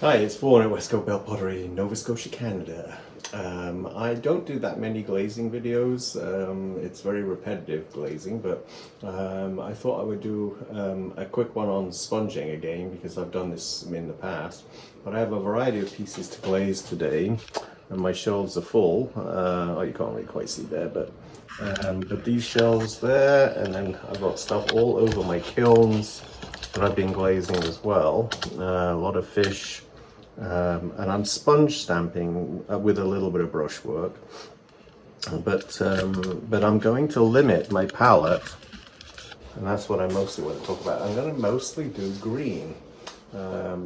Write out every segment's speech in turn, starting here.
Hi, it's Vaughan at Westcote Bell Pottery, Nova Scotia, Canada. I don't do that many glazing videos. It's very repetitive glazing, but I thought I would do a quick one on sponging again because I've done this in the past. But I have a variety of pieces to glaze today, and my shelves are full. Oh, you can't really quite see there, but these shelves there, and then I've got stuff all over my kilns that I've been glazing as well. A lot of fish. And I'm sponge stamping with a little bit of brushwork, but I'm going to limit my palette, and that's what I mostly want to talk about. I'm going to mostly do green.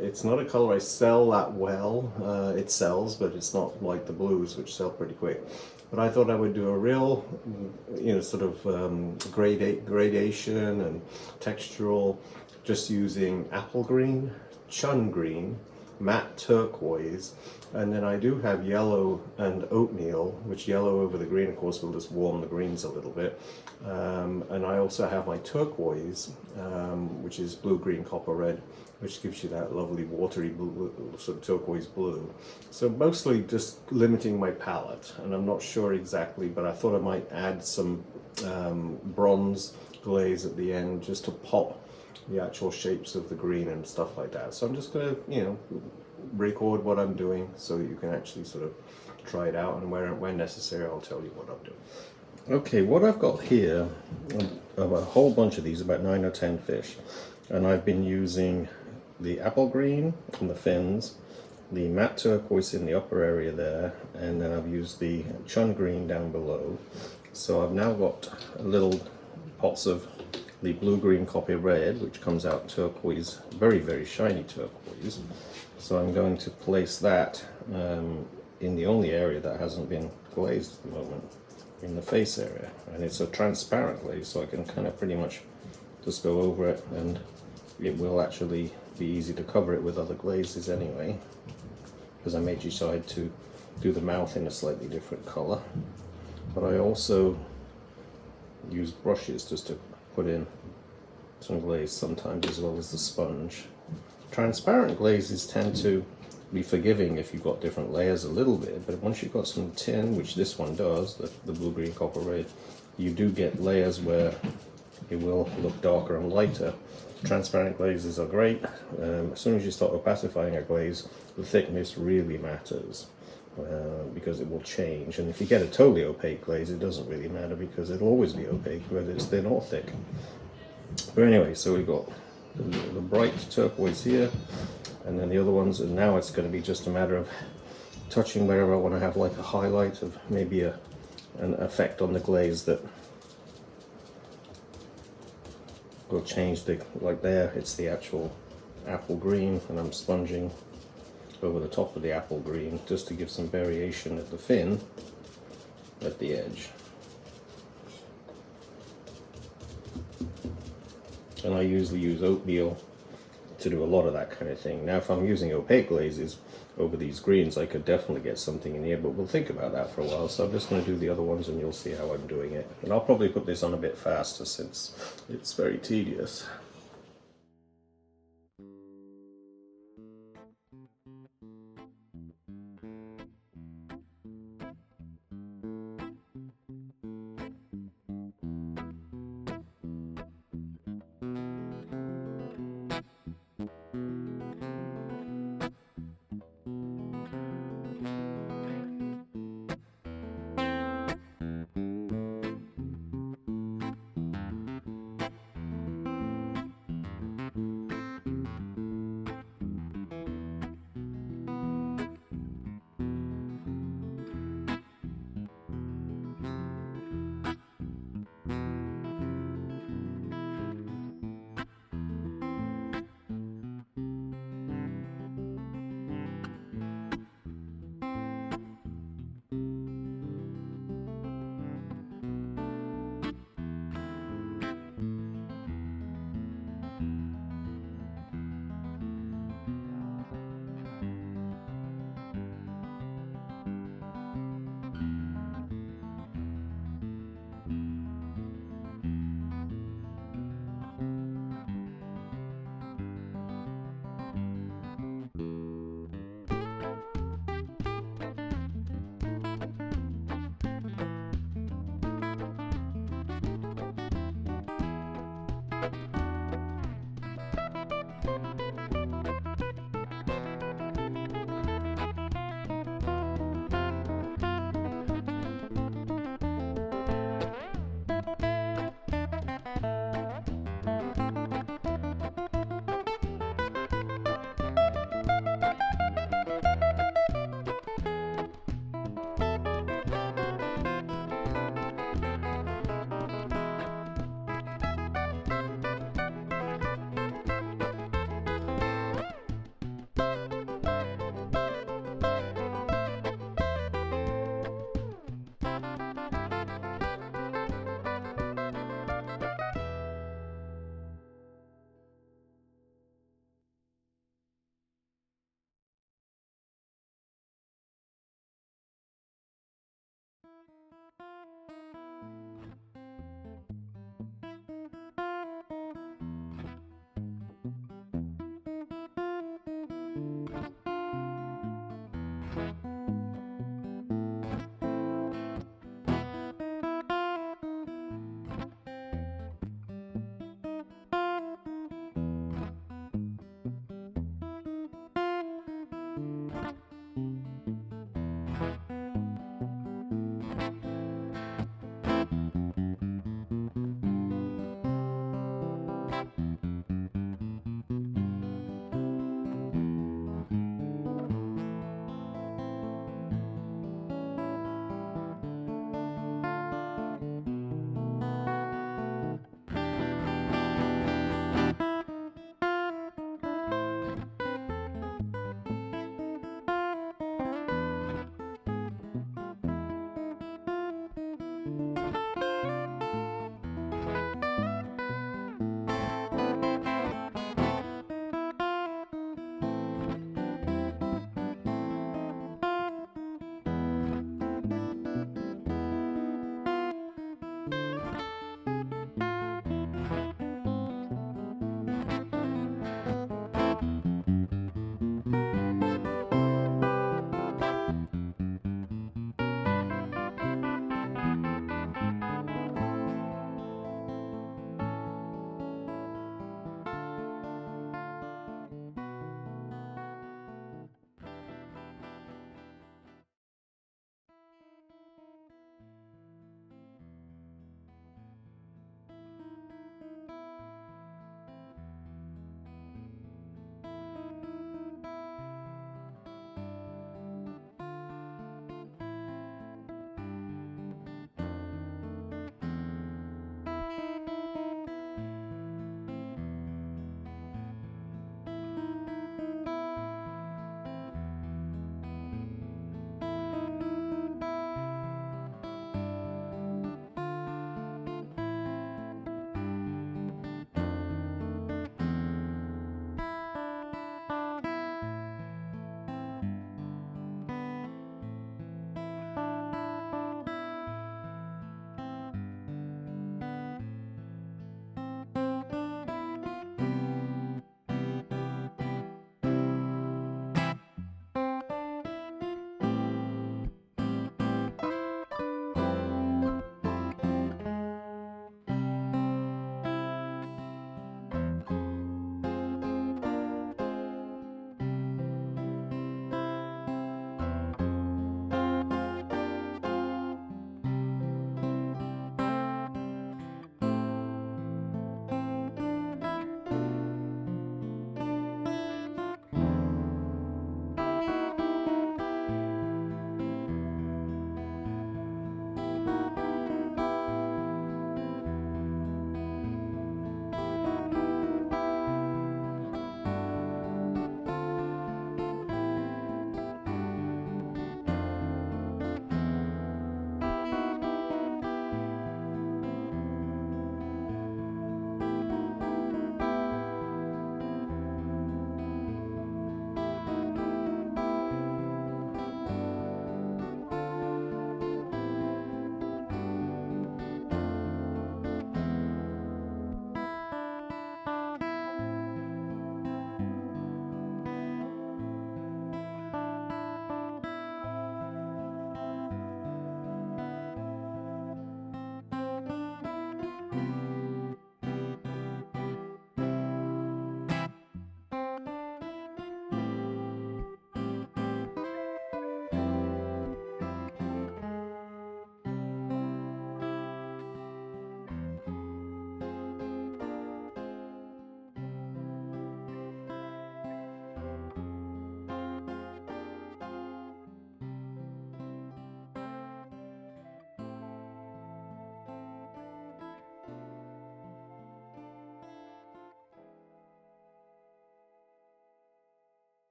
It's not a color I sell that well. It sells, but it's not like the blues, which sell pretty quick. But I thought I would do a real, sort of gradation and textural, just using apple green, chun green, matte turquoise, and then I do have yellow and oatmeal, which yellow over the green, of course, will just warm the greens a little bit. And I also have my turquoise, which is blue, green, copper, red, which gives you that lovely watery blue, sort of turquoise blue. So mostly just limiting my palette, and I'm not sure exactly, but I thought I might add some bronze glaze at the end just to pop the actual shapes of the green and stuff like that. So I'm just going to, record what I'm doing so that you can actually sort of try it out, and when necessary I'll tell you what I'm doing. Okay, what I've got here are a whole bunch of these, about 9 or 10 fish, and I've been using the apple green on the fins, the matte turquoise in the upper area there, and then I've used the chun green down below. So I've now got little pots of the blue-green copper red, which comes out turquoise, very, very shiny turquoise. So I'm going to place that in the only area that hasn't been glazed at the moment, in the face area. And it's a transparent glaze, so I can kind of pretty much just go over it, and it will actually be easy to cover it with other glazes anyway, because I may decide to do the mouth in a slightly different color. But I also use brushes just to put in some glaze sometimes, as well as the sponge. Transparent glazes tend to be forgiving if you've got different layers a little bit, but once you've got some tin, which this one does, the blue, green, copper, red, you do get layers where it will look darker and lighter. Transparent glazes are great. As soon as you start opacifying a glaze, the thickness really matters. Because it will change, and if you get a totally opaque glaze, it doesn't really matter because it'll always be opaque whether it's thin or thick. But anyway, so we've got the bright turquoise here, and then the other ones, and now it's going to be just a matter of touching wherever I want to have like a highlight of maybe an effect on the glaze that will change the, like there, it's the actual apple green, and I'm sponging over the top of the apple green just to give some variation at the fin at the edge. And I usually use oatmeal to do a lot of that kind of thing. Now if I'm using opaque glazes over these greens, I could definitely get something in here, but we'll think about that for a while. So I'm just going to do the other ones and you'll see how I'm doing it. And I'll probably put this on a bit faster since it's very tedious.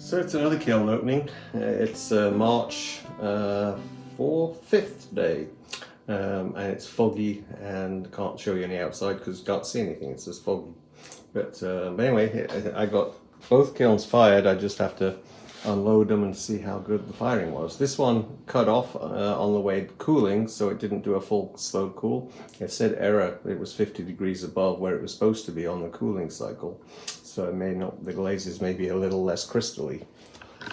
So it's another kiln opening. It's March 5th day, and it's foggy and can't show you any outside because you can't see anything. It's just foggy. But anyway, I got both kilns fired. I just have to unload them and see how good the firing was. This one cut off on the way cooling, so it didn't do a full slow cool. It said error. It was 50 degrees above where it was supposed to be on the cooling cycle. So it may not, the glazes may be a little less crystally.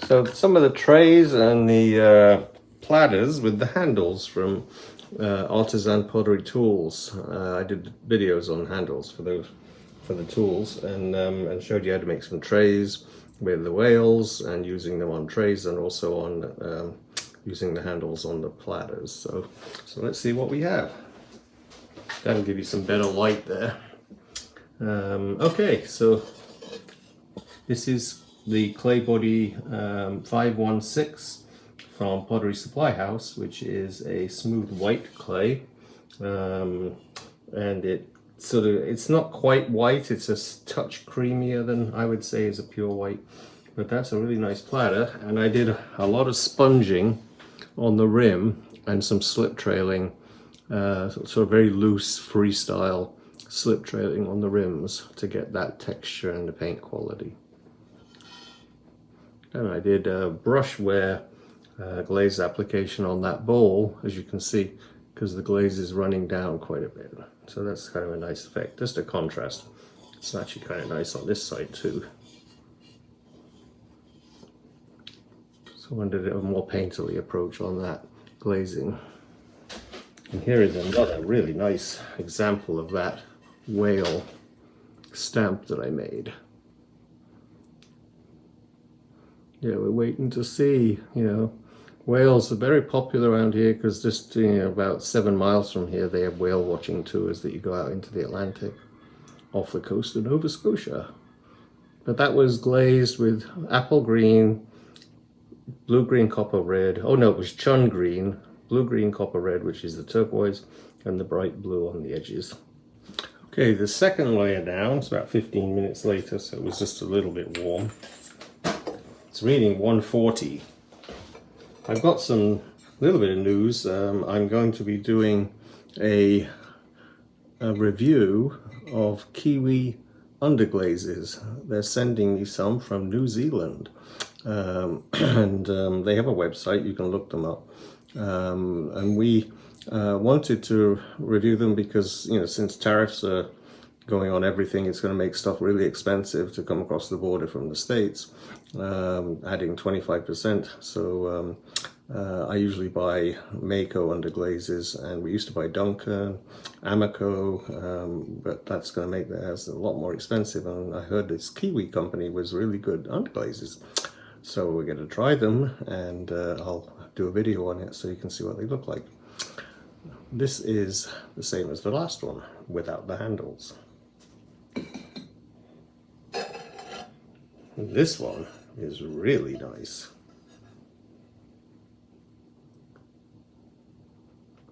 So some of the trays and the platters with the handles from Artisan Pottery Tools. I did videos on handles for the tools, and showed you how to make some trays with the whales and using them on trays, and also on using the handles on the platters. So let's see what we have. That'll give you some better light there. Okay, so this is the clay body 516 from Pottery Supply House, which is a smooth white clay, and it's not quite white, it's a touch creamier than I would say is a pure white, but that's a really nice platter. And I did a lot of sponging on the rim and some slip trailing, sort of very loose freestyle slip trailing on the rims to get that texture and the paint quality. And I did a brush wear glaze application on that bowl, as you can see, because the glaze is running down quite a bit. So that's kind of a nice effect, just a contrast. It's actually kind of nice on this side too. So I wanted a more painterly approach on that glazing. And here is another really nice example of that whale stamp that I made. Yeah, we're waiting to see, whales are very popular around here because just about 7 miles from here they have whale watching tours that you go out into the Atlantic off the coast of Nova Scotia. But that was glazed with apple green, blue green, copper red. Oh no, it was chun green, blue green, copper red, which is the turquoise, and the bright blue on the edges. Okay, the second layer down, it's about 15 minutes later, so it was just a little bit warm. It's reading 140. I've got some little bit of news. I'm going to be doing a review of kiwi underglazes. They're sending me some from New Zealand, and they have a website, you can look them up. And we wanted to review them because, since tariffs are going on everything, it's going to make stuff really expensive to come across the border from the States, adding 25%. So I usually buy Mako underglazes, and we used to buy Duncan, Amico, but that's going to make theirs a lot more expensive. And I heard this Kiwi company was really good underglazes. So we're going to try them, and I'll do a video on it so you can see what they look like. This is the same as the last one, without the handles. This one is really nice.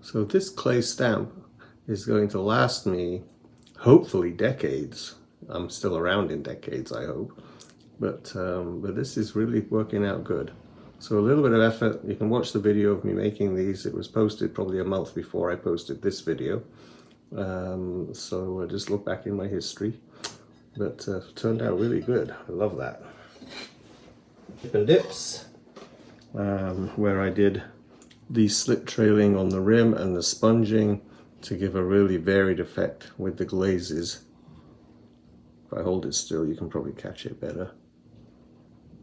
So this clay stamp is going to last me, hopefully, decades. I'm still around in decades, I hope. But this is really working out good. So a little bit of effort. You can watch the video of me making these. It was posted probably a month before I posted this video. So I just look back in my history. But turned out really good. I love that. Dip and dips, where I did the slip trailing on the rim and the sponging to give a really varied effect with the glazes If I hold it still, you can probably catch it better.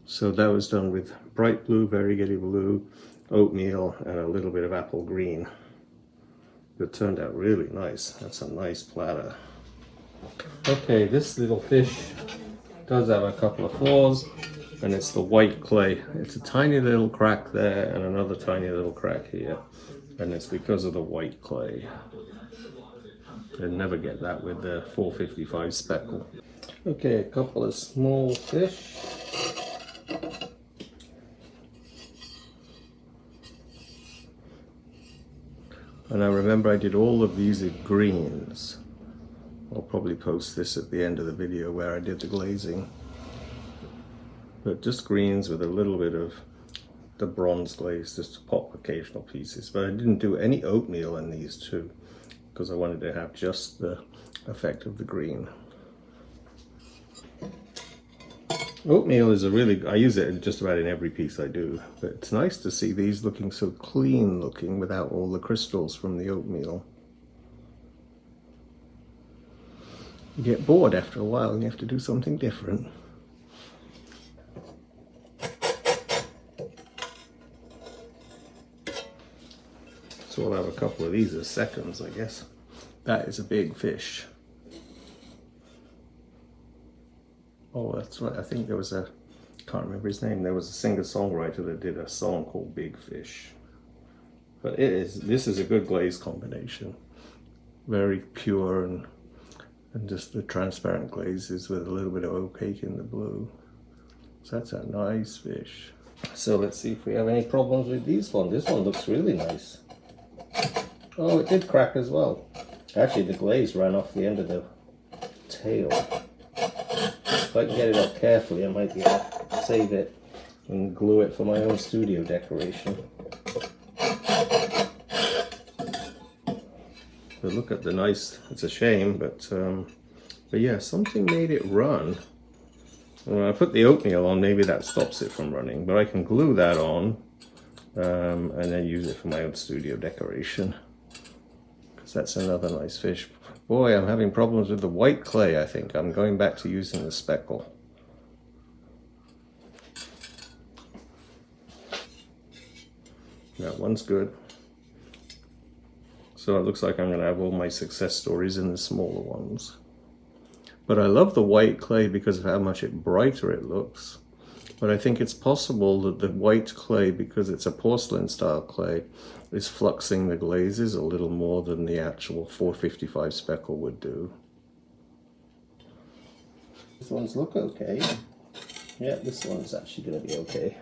So that was done with bright blue, variegated blue, oatmeal, and a little bit of apple green. It turned out really nice. That's a nice platter. Okay, this little fish does have a couple of flaws, and it's the white clay. It's a tiny little crack there and another tiny little crack here, and it's because of the white clay. You'll never get that with the 455 speckle. Okay, a couple of small fish. And I remember I did all of these in greens. I'll probably post this at the end of the video where I did the glazing. But just greens with a little bit of the bronze glaze, just to pop occasional pieces. But I didn't do any oatmeal in these two, because I wanted to have just the effect of the green. Oatmeal is I use it just about in every piece I do, but it's nice to see these looking so clean looking without all the crystals from the oatmeal. You get bored after a while and you have to do something different. So I'll have a couple of these as seconds, I guess. That is a big fish. Oh, that's right. I think there was can't remember his name. There was a singer-songwriter that did a song called Big Fish. But this is a good glaze combination. Very pure and just the transparent glazes with a little bit of opaque in the blue. So that's a nice fish. So let's see if we have any problems with these ones. This one looks really nice. Oh, it did crack as well. Actually, the glaze ran off the end of the tail. If I can get it up carefully, I might be able to save it and glue it for my own studio decoration. But look at the nice, it's a shame, but yeah, something made it run. And when I put the oatmeal on, maybe that stops it from running, but I can glue that on and then use it for my own studio decoration. Because that's another nice fish. Boy, I'm having problems with the white clay, I think. I'm going back to using the speckle. That one's good. So it looks like I'm going to have all my success stories in the smaller ones. But I love the white clay because of how much brighter it looks. But I think it's possible that the white clay, because it's a porcelain style clay, is fluxing the glazes a little more than the actual 455 speckle would do. These ones look okay. Yeah, this one's actually going to be okay.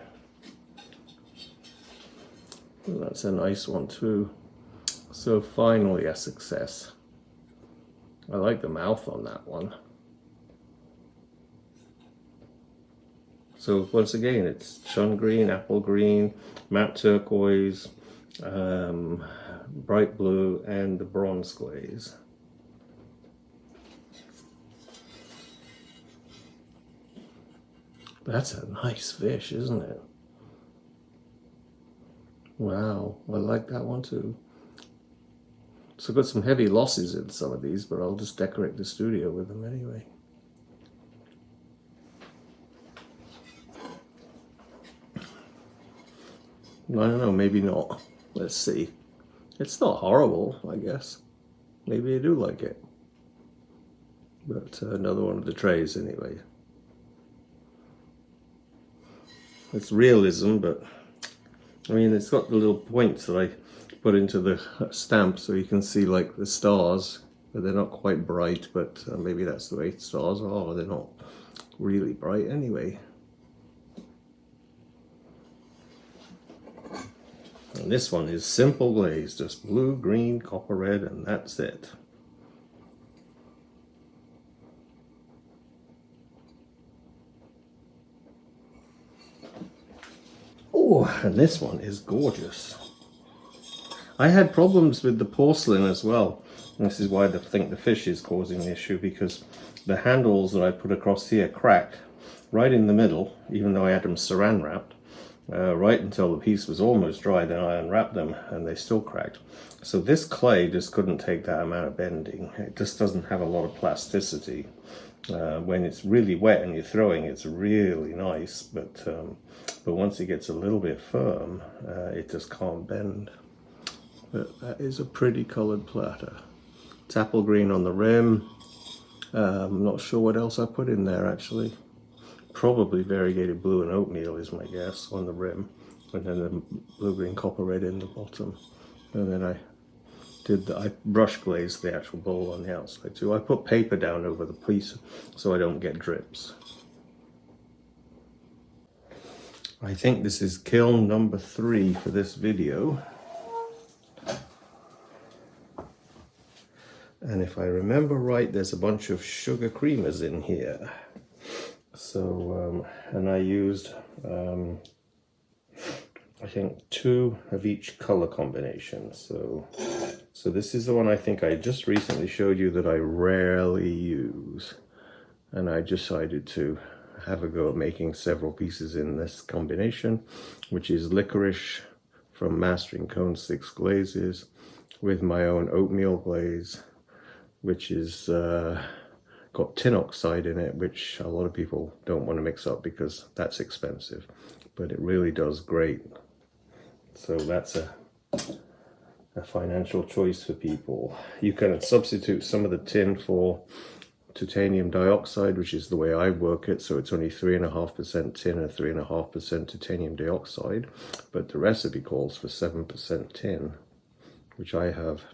Well, that's a nice one too. So finally a success. I like the mouth on that one. So once again, it's shun green, apple green, matte turquoise, bright blue, and the bronze glaze. That's a nice fish, isn't it? Wow, I like that one too. So I've got some heavy losses in some of these, but I'll just decorate the studio with them anyway. I don't know, maybe not. Let's see. It's not horrible, I guess. Maybe I do like it. But another one of the trays anyway. It's realism, but I mean, it's got the little points that I put into the stamp so you can see like the stars, but they're not quite bright, but maybe that's the way stars are. They're not really bright anyway. And this one is simple glaze, just blue, green, copper red, and that's it. Oh, and this one is gorgeous. I had problems with the porcelain as well. And this is why I think the fish is causing the issue, because the handles that I put across here cracked right in the middle, even though I had them saran wrapped. Right until the piece was almost dry, then I unwrapped them and they still cracked. So this clay just couldn't take that amount of bending. It just doesn't have a lot of plasticity. When it's really wet and you're throwing, it's really nice, but once it gets a little bit firm, it just can't bend. But that is a pretty coloured platter. It's apple green on the rim. I'm not sure what else I put in there actually. Probably variegated blue and oatmeal is my guess on the rim, and then the blue green copper red in the bottom. And then I brush glazed the actual bowl on the outside too. I put paper down over the piece so I don't get drips. I think this is kiln number 3 for this video. And if I remember right, there's a bunch of sugar creamers in here. So, and I used, I think 2 of each color combination. So this is the one I think I just recently showed you that I rarely use. And I decided to have a go at making several pieces in this combination, which is licorice from Mastering Cone 6 glazes with my own oatmeal glaze, which is got tin oxide in it, which a lot of people don't want to mix up because that's expensive, but it really does great. So that's a financial choice for people. You can substitute some of the tin for titanium dioxide, which is the way I work it, so it's only 3.5% tin and 3.5% titanium dioxide, but the recipe calls for 7% tin, which I have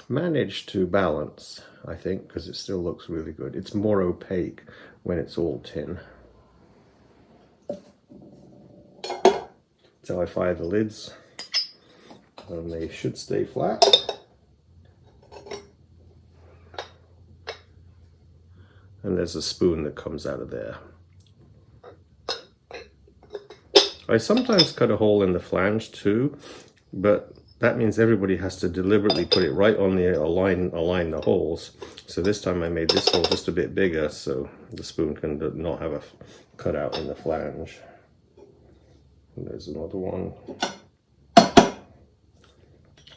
managed to balance, I think, because it still looks really good. It's more opaque when it's all tin. So I fire the lids, and they should stay flat. And there's a spoon that comes out of there. I sometimes cut a hole in the flange too, but that means everybody has to deliberately put it right on the align the holes. So this time I made this hole just a bit bigger so the spoon can not have a cutout in the flange. And there's another one.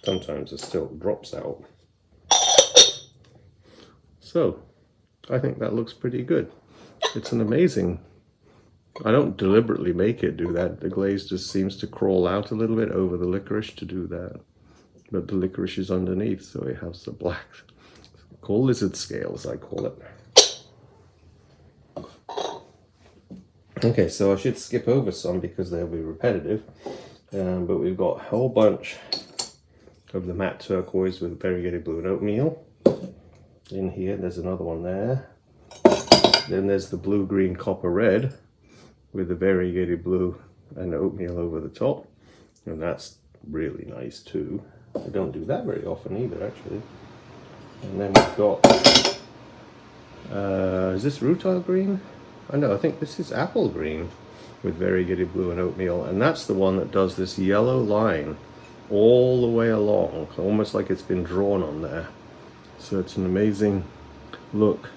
Sometimes it still drops out. So I think that looks pretty good. It's an amazing, I don't deliberately make it do that. The glaze just seems to crawl out a little bit over the licorice to do that. But the licorice is underneath, so it has the black, called lizard scales, I call it. Okay, so I should skip over some because they'll be repetitive. But we've got a whole bunch of the matte turquoise with variegated blue and oatmeal. In here, there's another one there. Then there's the blue-green copper red with the variegated blue and oatmeal over the top. And that's really nice too. I don't do that very often either, actually. And then we've got, is this rutile green? I think this is apple green with variegated blue and oatmeal. And that's the one that does this yellow line all the way along, almost like it's been drawn on there. So it's an amazing look.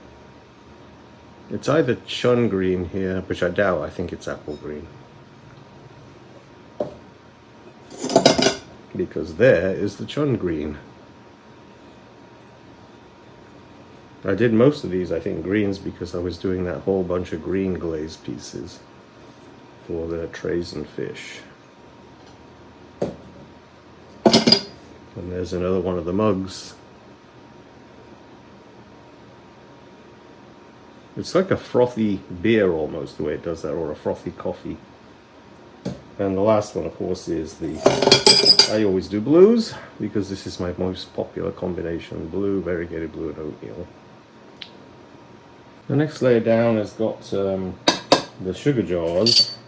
It's either chun green here, which I doubt. I think it's apple green. Because there is the chun green. I did most of these, I think, greens because I was doing that whole bunch of green glaze pieces for the trays and fish. And there's another one of the mugs. It's like a frothy beer almost, the way it does that, or a frothy coffee. And the last one, of course, is I always do blues, because this is my most popular combination, blue, variegated blue and oatmeal. The next layer down has got the sugar jars.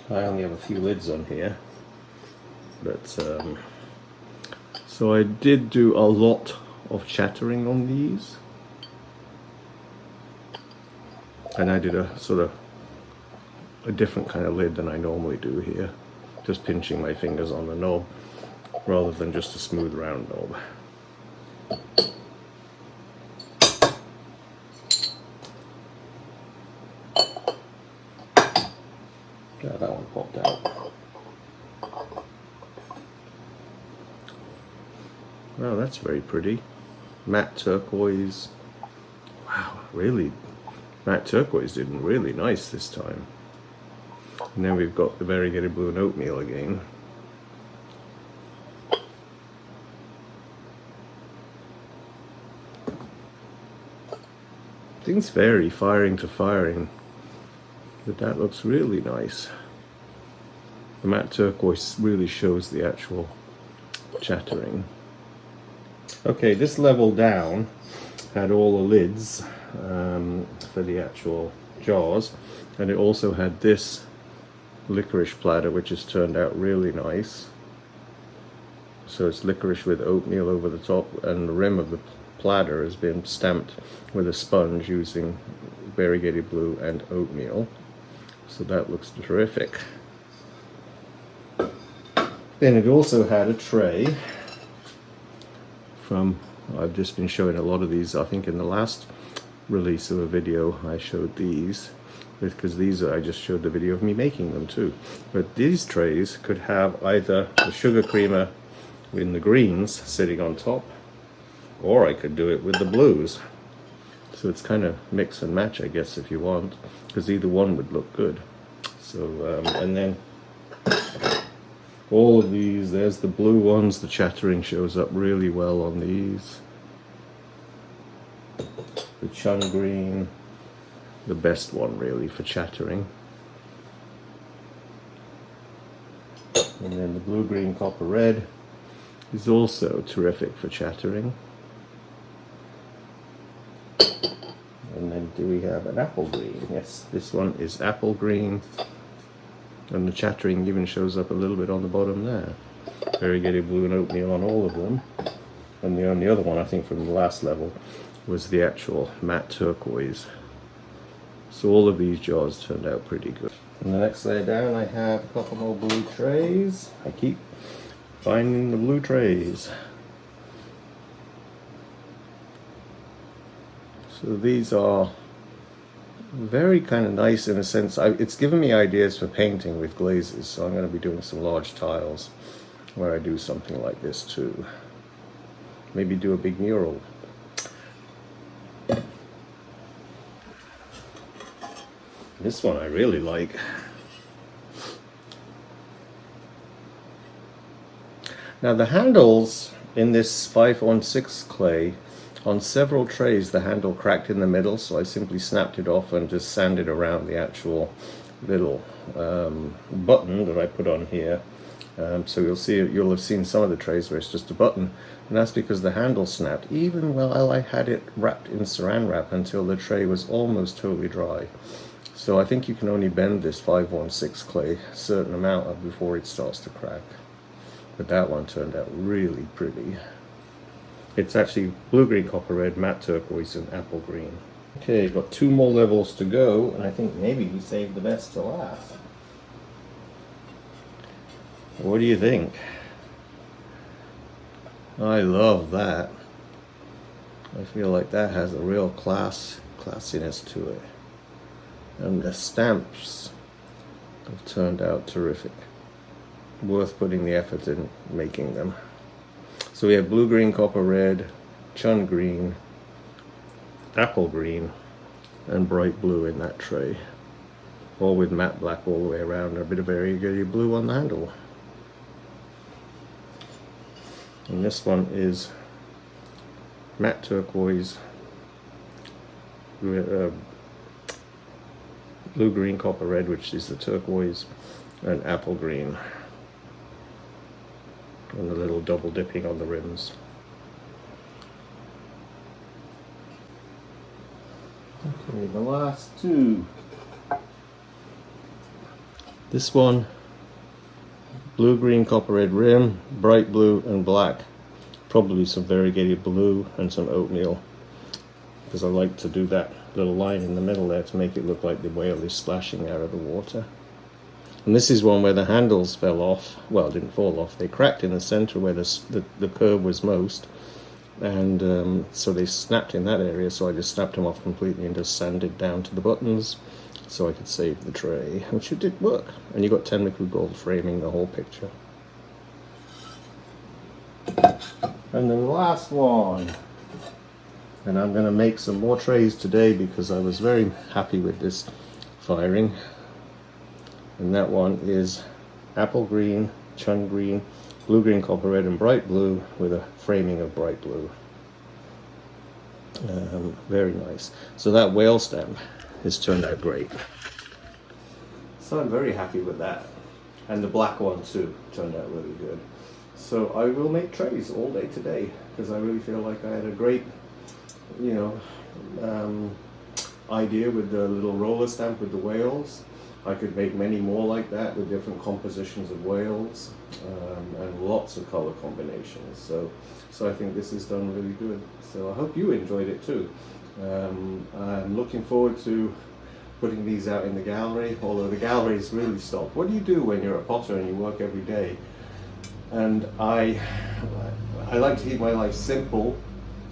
I only have a few lids on here. But, so I did do a lot of chattering on these. And I did a sort of a different kind of lid than I normally do here. Just pinching my fingers on the knob rather than just a smooth round knob. Yeah, that one popped out. Wow, that's very pretty. Matte turquoise really, matte turquoise did really nice this time. And then we've got the variegated blue and oatmeal again. Things vary firing to firing, but that looks really nice. The matte turquoise really shows the actual chattering. Okay, this level down had all the lids for the actual jars, and it also had this licorice platter, which has turned out really nice. So it's licorice with oatmeal over the top, and the rim of the platter has been stamped with a sponge using variegated blue and oatmeal. So that looks terrific. Then it also had a tray from, I've just been showing a lot of these, I think in the last release of a video I showed these, because these I just showed the video of me making them too. But these trays could have either the sugar creamer in the greens sitting on top, or I could do it with the blues. So it's kind of mix and match, I guess, if you want, because either one would look good. So and then all of these, there's the blue ones, the chattering shows up really well on these. The chun green, the best one really for chattering. And then the blue green copper red is also terrific for chattering. And then do we have an apple green? Yes, this one is apple green. And the chattering even shows up a little bit on the bottom there. Variegated blue and oatmeal on all of them. And the only other one, I think, from the last level was the actual matte turquoise. So all of these jars turned out pretty good. And the next layer down I have a couple more blue trays. I keep finding the blue trays. So these are very kind of nice in a sense. It's given me ideas for painting with glazes, so I'm going to be doing some large tiles where I do something like this too. Maybe do a big mural. This one I really like. Now the handles in this 516 clay, on several trays the handle cracked in the middle, so I simply snapped it off and just sanded around the actual little button that I put on here. So you'll have seen some of the trays where it's just a button, and that's because the handle snapped even while I had it wrapped in saran wrap until the tray was almost totally dry. So I think you can only bend this 516 clay a certain amount before it starts to crack. But that one turned out really pretty. It's actually blue, green, copper, red, matte turquoise, and apple green. Okay, got 2 more levels to go, and I think maybe we saved the best to last. What do you think? I love that. I feel like that has a real classiness to it. And the stamps have turned out terrific. Worth putting the effort in making them. So we have blue, green, copper, red, chun green, apple green, and bright blue in that tray. All with matte black all the way around, and a bit of variegated blue on the handle. And this one is matte turquoise, blue, green, copper, red, which is the turquoise, and apple green. And a little double dipping on the rims. Okay, the last 2. This one, blue, green, copper, red rim, bright blue and black. Probably some variegated blue and some oatmeal, because I like to do that little line in the middle there to make it look like the whale is splashing out of the water. And this is one where the handles fell off. Well, didn't fall off. They cracked in the center where the curve was most. And so they snapped in that area, so I just snapped them off completely and just sanded down to the buttons so I could save the tray, which it did work. And you got Tenmoku gold framing the whole picture. And the last one. And I'm going to make some more trays today because I was very happy with this firing. And that one is apple green, chun green, blue green, copper red, and bright blue with a framing of bright blue. Very nice. So that whale stem has turned out great. So I'm very happy with that. And the black one too turned out really good. So I will make trays all day today because I really feel like I had a great, idea with the little roller stamp with the whales. I could make many more like that with different compositions of whales and lots of color combinations. So I think this is done really good. So I hope you enjoyed it too. I'm looking forward to putting these out in the gallery, although the gallery's really stopped. What do you do when you're a potter and you work every day? And I like to keep my life simple,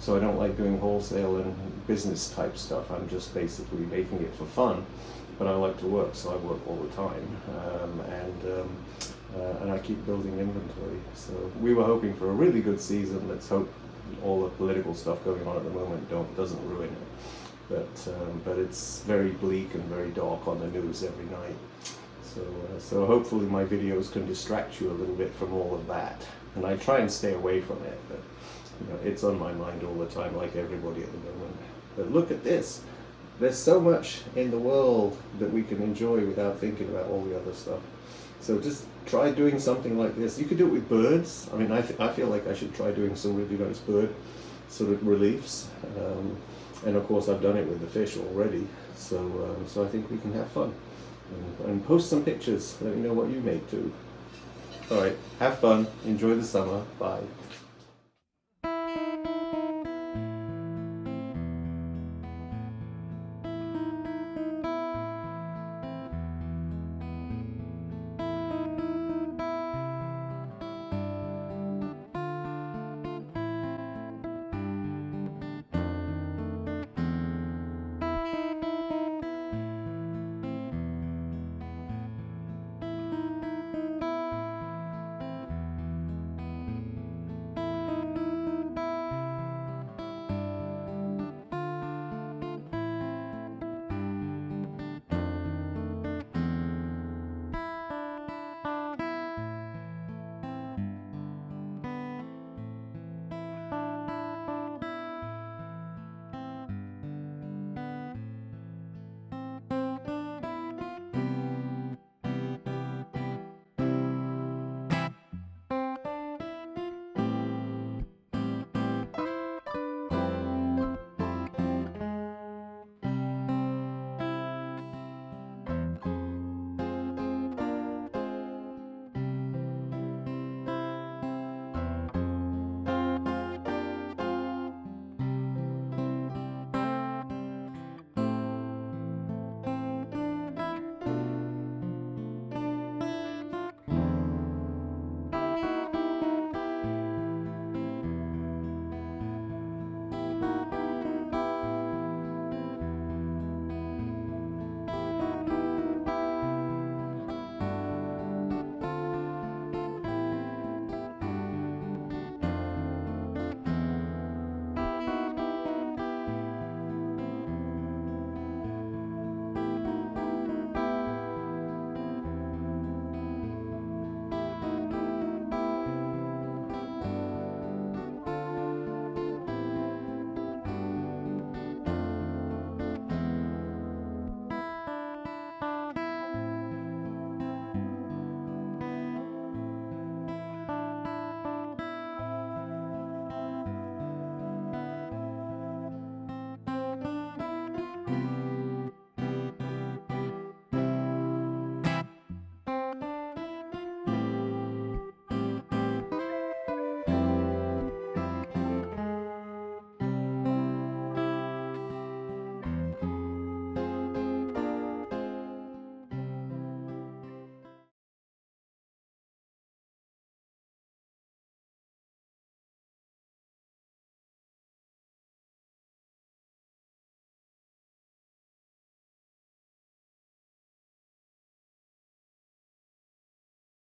so I don't like doing wholesale and business type stuff. I'm just basically making it for fun, but I like to work, so I work all the time, and I keep building inventory. So we were hoping for a really good season. Let's hope all the political stuff going on at the moment doesn't ruin it. But it's very bleak and very dark on the news every night. So hopefully my videos can distract you a little bit from all of that. And I try and stay away from it, but it's on my mind all the time, like everybody at the moment. But look at this. There's so much in the world that we can enjoy without thinking about all the other stuff. So just try doing something like this. You could do it with birds. I mean, I feel like I should try doing some really nice bird sort of reliefs. And of course I've done it with the fish already. So I think we can have fun. And post some pictures. Let me know what you make too. Alright, have fun. Enjoy the summer. Bye.